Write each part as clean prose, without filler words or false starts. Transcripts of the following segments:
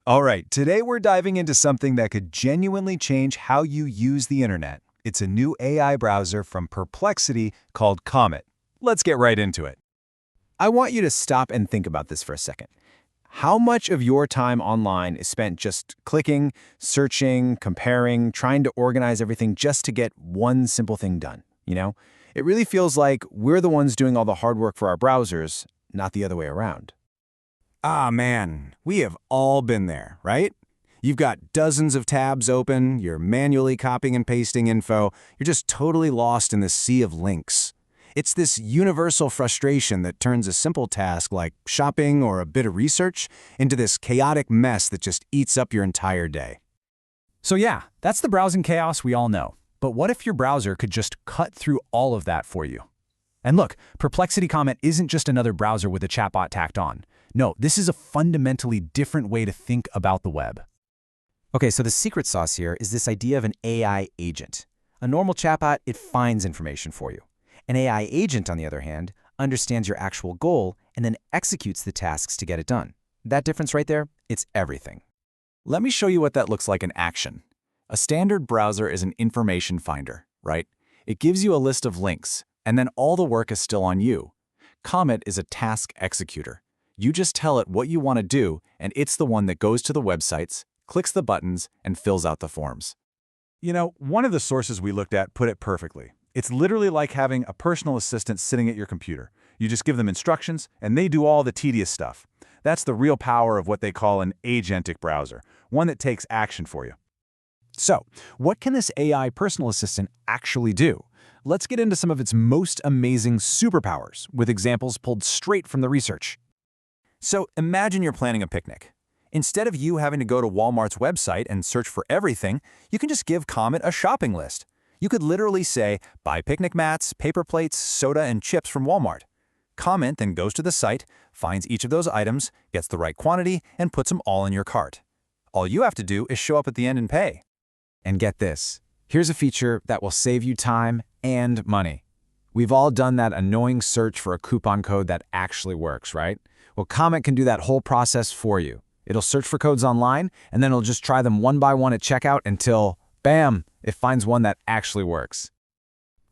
All right, today we're diving into something that could genuinely change how you use the internet. It's a new AI browser from Perplexity called Comet. Let's get right into it. I want you to stop and think about this for a second. How much of your time online is spent just clicking, searching, comparing, trying to organize everything just to get one simple thing done? It really feels like we're the ones doing all the hard work for our browsers, not the other way around. Ah, man, we have all been there, right? You've got dozens of tabs open, you're manually copying and pasting info, you're just totally lost in this sea of links. It's this universal frustration that turns a simple task like shopping or a bit of research into this chaotic mess that just eats up your entire day. So yeah, that's the browsing chaos we all know. But what if your browser could just cut through all of that for you? And look, Perplexity Comet isn't just another browser with a chatbot tacked on. No, this is a fundamentally different way to think about the web. Okay, so the secret sauce here is this idea of an AI agent. A normal chatbot, it finds information for you. An AI agent, on the other hand, understands your actual goal and then executes the tasks to get it done. That difference right there, it's everything. Let me show you what that looks like in action. A standard browser is an information finder, right? It gives you a list of links, and then all the work is still on you. Comet is a task executor. You just tell it what you want to do, and it's the one that goes to the websites, clicks the buttons, and fills out the forms. One of the sources we looked at put it perfectly. It's literally like having a personal assistant sitting at your computer. You just give them instructions, and they do all the tedious stuff. That's the real power of what they call an agentic browser, one that takes action for you. So, what can this AI personal assistant actually do? Let's get into some of its most amazing superpowers with examples pulled straight from the research. So imagine you're planning a picnic. Instead of you having to go to Walmart's website and search for everything, you can just give Comet a shopping list. You could literally say, buy picnic mats, paper plates, soda, and chips from Walmart. Comet then goes to the site, finds each of those items, gets the right quantity, and puts them all in your cart. All you have to do is show up at the end and pay. And get this, here's a feature that will save you time and money. We've all done that annoying search for a coupon code that actually works, right? Well, Comet can do that whole process for you. It'll search for codes online, and then it'll just try them one by one at checkout until, bam, it finds one that actually works.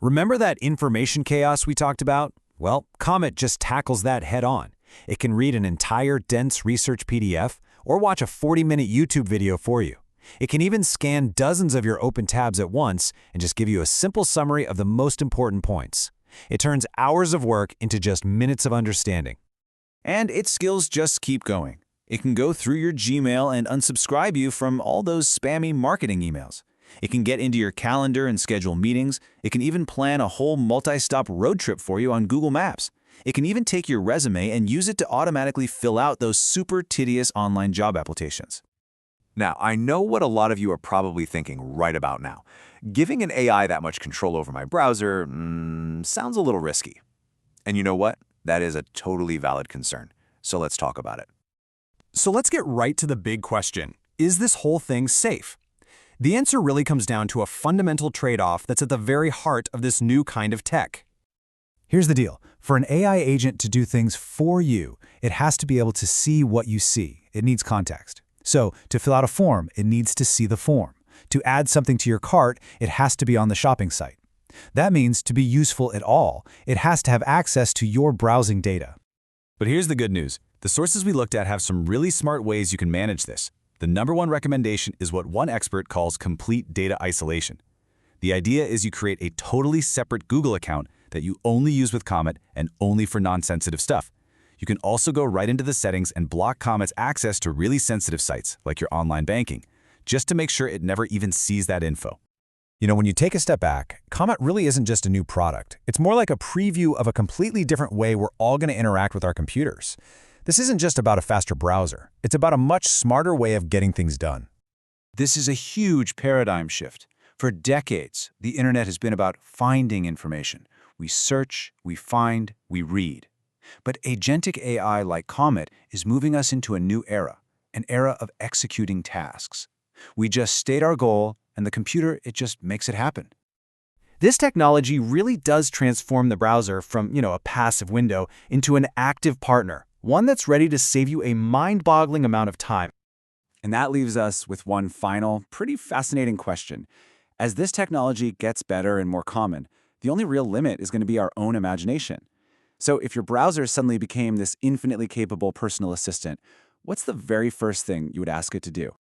Remember that information chaos we talked about? Well, Comet just tackles that head on. It can read an entire dense research PDF or watch a 40-minute YouTube video for you. It can even scan dozens of your open tabs at once and just give you a simple summary of the most important points. It turns hours of work into just minutes of understanding. And its skills just keep going. It can go through your Gmail and unsubscribe you from all those spammy marketing emails. It can get into your calendar and schedule meetings. It can even plan a whole multi-stop road trip for you on Google Maps. It can even take your resume and use it to automatically fill out those super tedious online job applications. Now, I know what a lot of you are probably thinking right about now. Giving an AI that much control over my browser sounds a little risky. And you know what? That is a totally valid concern. So let's talk about it. So let's get right to the big question. Is this whole thing safe? The answer really comes down to a fundamental trade-off that's at the very heart of this new kind of tech. Here's the deal. For an AI agent to do things for you, it has to be able to see what you see. It needs context. So, to fill out a form, it needs to see the form. To add something to your cart, it has to be on the shopping site. That means to be useful at all, it has to have access to your browsing data. But here's the good news. The sources we looked at have some really smart ways you can manage this. The #1 recommendation is what one expert calls complete data isolation. The idea is you create a totally separate Google account that you only use with Comet and only for non-sensitive stuff. You can also go right into the settings and block Comet's access to really sensitive sites, like your online banking, just to make sure it never even sees that info. When you take a step back, Comet really isn't just a new product. It's more like a preview of a completely different way we're all going to interact with our computers. This isn't just about a faster browser. It's about a much smarter way of getting things done. This is a huge paradigm shift. For decades, the internet has been about finding information. We search, we find, we read. But agentic AI like Comet is moving us into a new era, an era of executing tasks. We just state our goal, and the computer, it just makes it happen. This technology really does transform the browser from, a passive window into an active partner, one that's ready to save you a mind-boggling amount of time. And that leaves us with one final, pretty fascinating question. As this technology gets better and more common, the only real limit is going to be our own imagination. So if your browser suddenly became this infinitely capable personal assistant, what's the very first thing you would ask it to do?